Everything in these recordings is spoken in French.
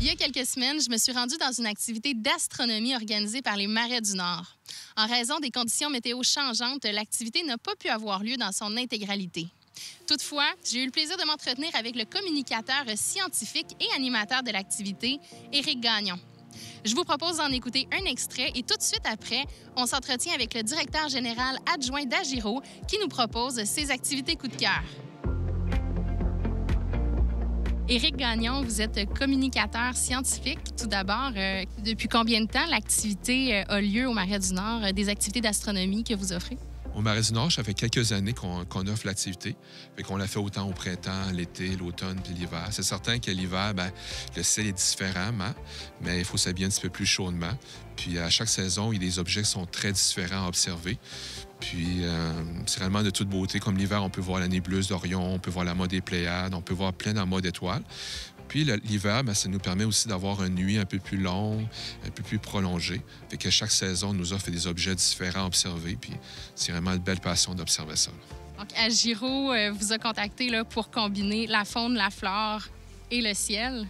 Il y a quelques semaines, je me suis rendue dans une activité d'astronomie organisée par les Marais du Nord. En raison des conditions météo changeantes, l'activité n'a pas pu avoir lieu dans son intégralité. Toutefois, j'ai eu le plaisir de m'entretenir avec le communicateur scientifique et animateur de l'activité, Éric Gagnon. Je vous propose d'en écouter un extrait et tout de suite après, on s'entretient avec le directeur général adjoint d'Agiro qui nous propose ses activités coup de cœur. Éric Gagnon, vous êtes communicateur scientifique. Tout d'abord, depuis combien de temps l'activité a lieu au Marais du Nord, des activités d'astronomie que vous offrez? Au Marais du Nord, ça fait quelques années qu'on offre l'activité. On la fait autant au printemps, l'été, l'automne puis l'hiver. C'est certain que l'hiver, le ciel est différemment, mais il faut s'habiller un petit peu plus chaudement. Puis à chaque saison, il y a des objets qui sont très différents à observer. Puis c'est réellement de toute beauté. Comme l'hiver, on peut voir la nébuleuse d'Orion, on peut voir la mode des Pléiades, on peut voir plein d'amas d'étoiles. Puis l'hiver, ça nous permet aussi d'avoir une nuit un peu plus longue, un peu plus prolongée. Fait que chaque saison nous offre des objets différents à observer. Puis c'est vraiment une belle passion d'observer ça. Donc, Agiro vous a contacté pour combiner la faune, la flore et le ciel.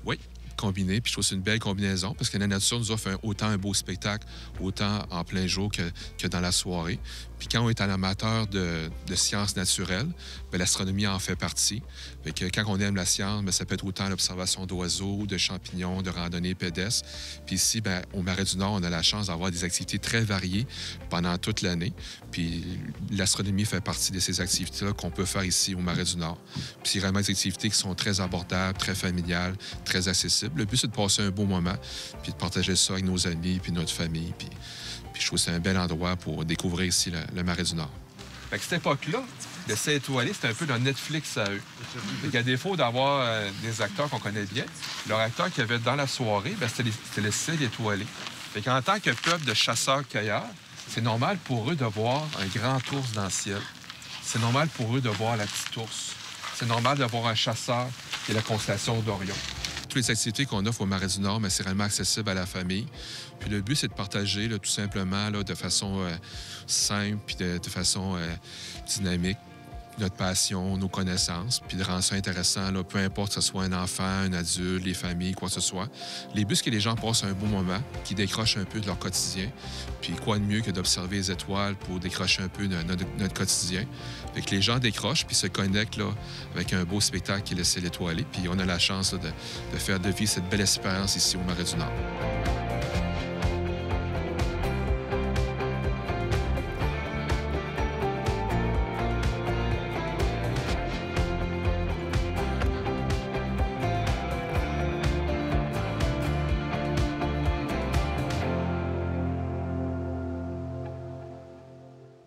Oui, combiné. Puis je trouve que c'est une belle combinaison parce que la nature nous offre autant un beau spectacle, autant en plein jour que dans la soirée. Puis quand on est un amateur de sciences naturelles, l'astronomie en fait partie. Fait que quand on aime la science, ça peut être autant l'observation d'oiseaux, de champignons, de randonnées pédestres. Puis ici, au Marais du Nord, on a la chance d'avoir des activités très variées pendant toute l'année. Puis l'astronomie fait partie de ces activités-là qu'on peut faire ici au Marais du Nord. Puis c'est vraiment des activités qui sont très abordables, très familiales, très accessibles. Le but, c'est de passer un beau moment, puis de partager ça avec nos amis, puis notre famille. Puis je trouve que c'est un bel endroit pour découvrir ici le Marais du Nord. Fait que cette époque-là, le ciel étoilé, c'était un peu dans Netflix à eux. Fait qu'à défaut d'avoir des acteurs qu'on connaît bien, leur acteur qu'il y avait dans la soirée, c'était le ciel étoilé. Fait qu'en tant que peuple de chasseurs-cueilleurs, c'est normal pour eux de voir un grand ours dans le ciel. C'est normal pour eux de voir la petite ours. C'est normal de voir un chasseur qui est la constellation d'Orion. Toutes les activités qu'on offre au Marais du Nord, c'est réellement accessible à la famille. Puis le but, c'est de partager tout simplement de façon simple puis de façon dynamique notre passion, nos connaissances, puis de rendre ça intéressant, peu importe que ce soit un enfant, un adulte, les familles, quoi que ce soit. Les buts, c'est que les gens passent un bon moment, qu'ils décrochent un peu de leur quotidien. Puis quoi de mieux que d'observer les étoiles pour décrocher un peu de notre quotidien. Fait que les gens décrochent puis se connectent avec un beau spectacle qui est le ciel étoilé. Puis on a la chance de vivre cette belle expérience ici au Marais du Nord.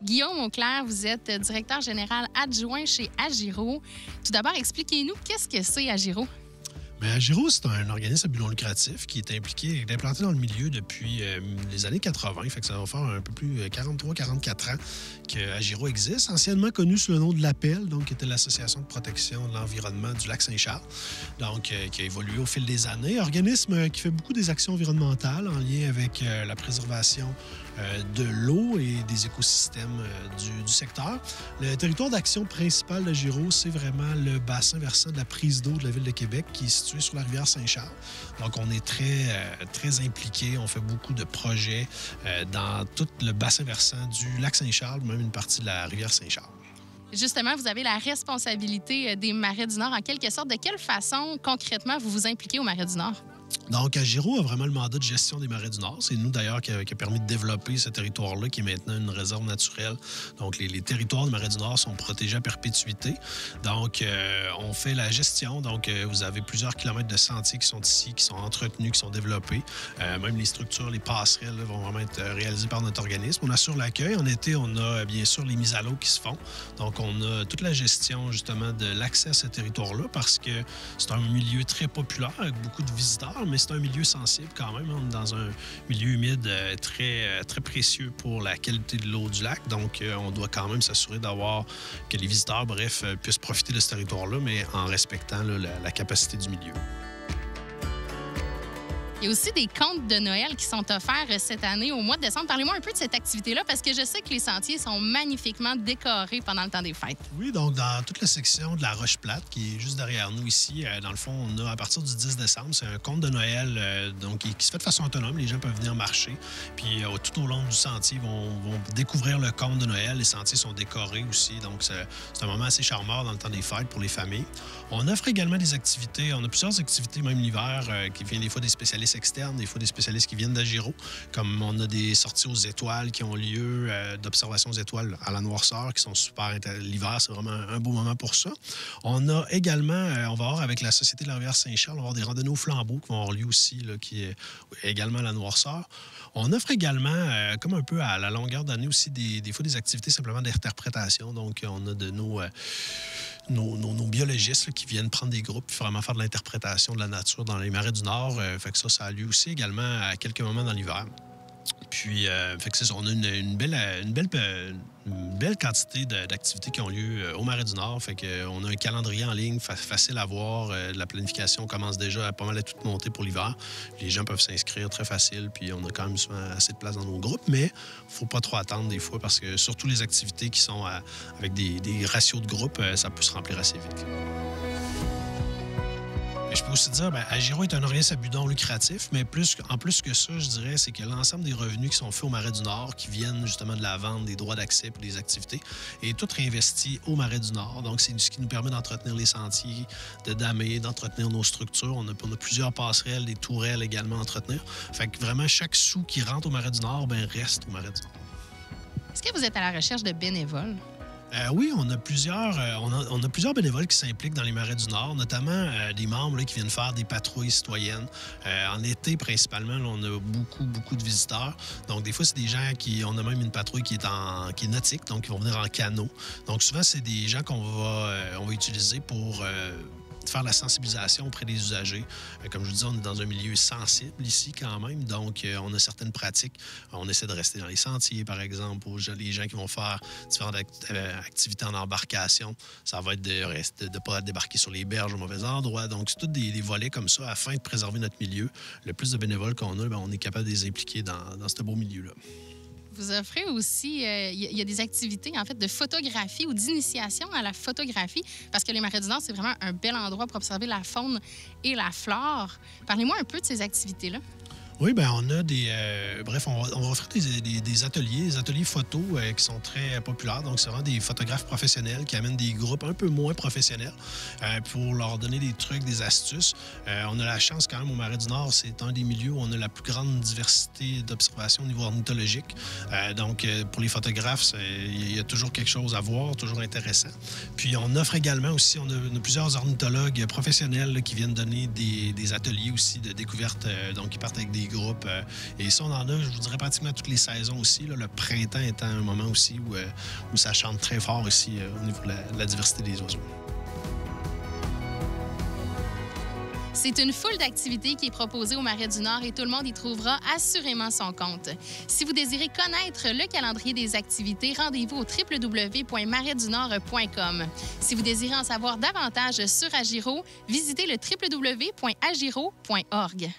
Guillaume Auclair, vous êtes directeur général adjoint chez Agiro. Tout d'abord, expliquez-nous qu'est-ce que c'est Agiro? Agiro, c'est un organisme à but non lucratif qui est impliqué, implanté dans le milieu depuis les années 80. Fait que ça va faire un peu plus 43-44 ans qu'Agiro existe. Anciennement connu sous le nom de l'APEL, donc qui était l'Association de protection de l'environnement du Lac-Saint-Charles, donc qui a évolué au fil des années. Organisme qui fait beaucoup des actions environnementales en lien avec la préservation de l'eau et des écosystèmes du secteur. Le territoire d'action principal d'Agiro, c'est vraiment le bassin versant de la prise d'eau de la Ville de Québec qui est situé sur la rivière Saint-Charles. Donc, on est très impliqués. On fait beaucoup de projets dans tout le bassin versant du lac Saint-Charles, même une partie de la rivière Saint-Charles. Justement, vous avez la responsabilité des Marais du Nord. En quelque sorte, de quelle façon, concrètement, vous vous impliquez au Marais du Nord? Donc, Agiro a vraiment le mandat de gestion des Marais du Nord. C'est nous, d'ailleurs, qui a permis de développer ce territoire-là, qui est maintenant une réserve naturelle. Donc, les territoires des Marais du Nord sont protégés à perpétuité. Donc, on fait la gestion. Donc, vous avez plusieurs kilomètres de sentiers qui sont ici, qui sont entretenus, qui sont développés. Même les structures, les passerelles vont vraiment être réalisées par notre organisme. On assure l'accueil. En été, on a bien sûr les mises à l'eau qui se font. Donc, on a toute la gestion, justement, de l'accès à ce territoire-là parce que c'est un milieu très populaire avec beaucoup de visiteurs, mais c'est un milieu sensible quand même. On est dans un milieu humide très précieux pour la qualité de l'eau du lac. Donc, on doit quand même s'assurer que les visiteurs, puissent profiter de ce territoire-là, mais en respectant la capacité du milieu. Il y a aussi des contes de Noël qui sont offerts cette année au mois de décembre. Parlez-moi un peu de cette activité-là parce que je sais que les sentiers sont magnifiquement décorés pendant le temps des fêtes. Oui, donc dans toute la section de la Roche-Plate, qui est juste derrière nous ici, dans le fond, on a à partir du 10 décembre, c'est un conte de Noël donc, qui se fait de façon autonome. Les gens peuvent venir marcher. Puis tout au long du sentier, vont découvrir le conte de Noël. Les sentiers sont décorés aussi. Donc, c'est un moment assez charmeur dans le temps des fêtes pour les familles. On offre également des activités. On a plusieurs activités, même l'hiver, qui viennent des fois des spécialistes externes, des fois des spécialistes qui viennent d'Agiro, comme on a des sorties aux étoiles qui ont lieu, d'observation aux étoiles à la noirceur, qui sont super intéressants. L'hiver, c'est vraiment un beau moment pour ça. On a également, on va avoir avec la Société de la rivière Saint-Charles, on va avoir des randonnées au flambeau qui vont avoir lieu aussi, là, qui est également à la noirceur. On offre également, comme un peu à la longueur d'année aussi, des fois des activités simplement d'interprétation. Donc, on a de nos biologistes là, qui viennent prendre des groupes et vraiment faire de l'interprétation de la nature dans les marais du Nord. Fait que ça a lieu aussi également à quelques moments dans l'hiver. Puis, fait que c'est ça, on a une belle quantité d'activités qui ont lieu au Marais du Nord. Fait qu'on a un calendrier en ligne facile à voir. La planification commence déjà à pas mal à toute montée pour l'hiver. Les gens peuvent s'inscrire très facile. Puis on a quand même souvent assez de place dans nos groupes. Mais il ne faut pas trop attendre des fois parce que surtout les activités qui sont avec des ratios de groupe, ça peut se remplir assez vite. Je peux aussi dire, Agiro est un organisme à but non lucratif, mais en plus que ça, je dirais, c'est que l'ensemble des revenus qui sont faits au Marais du Nord, qui viennent justement de la vente des droits d'accès pour les activités, est tout réinvesti au Marais du Nord. Donc, c'est ce qui nous permet d'entretenir les sentiers, de damer, d'entretenir nos structures. On a plusieurs passerelles, des tourelles également à entretenir. Fait que vraiment, chaque sou qui rentre au Marais du Nord, reste au Marais du Nord. Est-ce que vous êtes à la recherche de bénévoles? Oui, on a plusieurs bénévoles qui s'impliquent dans les Marais du Nord, notamment des membres là, qui viennent faire des patrouilles citoyennes. En été, principalement, là, on a beaucoup de visiteurs. Donc, des fois, c'est des gens on a même une patrouille qui est nautique, donc ils vont venir en canot. Donc, souvent, c'est des gens qu'on va utiliser pour faire la sensibilisation auprès des usagers. Comme je vous dis, on est dans un milieu sensible ici quand même, donc on a certaines pratiques. On essaie de rester dans les sentiers, par exemple, pour les gens qui vont faire différentes activités en embarcation. Ça va être de ne pas débarquer sur les berges au mauvais endroit. Donc, c'est tous des volets comme ça afin de préserver notre milieu. Le plus de bénévoles qu'on a, on est capable de les impliquer dans ce beau milieu-là. Vous offrez aussi, il y a des activités en fait de photographie ou d'initiation à la photographie, parce que les Marais du Nord, c'est vraiment un bel endroit pour observer la faune et la flore. Parlez-moi un peu de ces activités-là. Oui, on a on va offrir des ateliers photos qui sont très populaires. Donc, c'est vraiment des photographes professionnels qui amènent des groupes un peu moins professionnels pour leur donner des trucs, des astuces. On a la chance quand même au Marais du Nord, c'est un des milieux où on a la plus grande diversité d'observation au niveau ornithologique. Donc, pour les photographes, il y a toujours quelque chose à voir, toujours intéressant. Puis, on offre également aussi, on a plusieurs ornithologues professionnels là, qui viennent donner des ateliers aussi de découverte, donc qui partent avec des groupes. Et ça, on en a, je vous dirais, pratiquement toutes les saisons aussi. Là, le printemps étant un moment aussi où ça chante très fort ici au niveau de la diversité des oiseaux. C'est une foule d'activités qui est proposée au Marais du Nord et tout le monde y trouvera assurément son compte. Si vous désirez connaître le calendrier des activités, rendez-vous au www.maraisdunord.com. Si vous désirez en savoir davantage sur Agiro, visitez le www.agiro.org.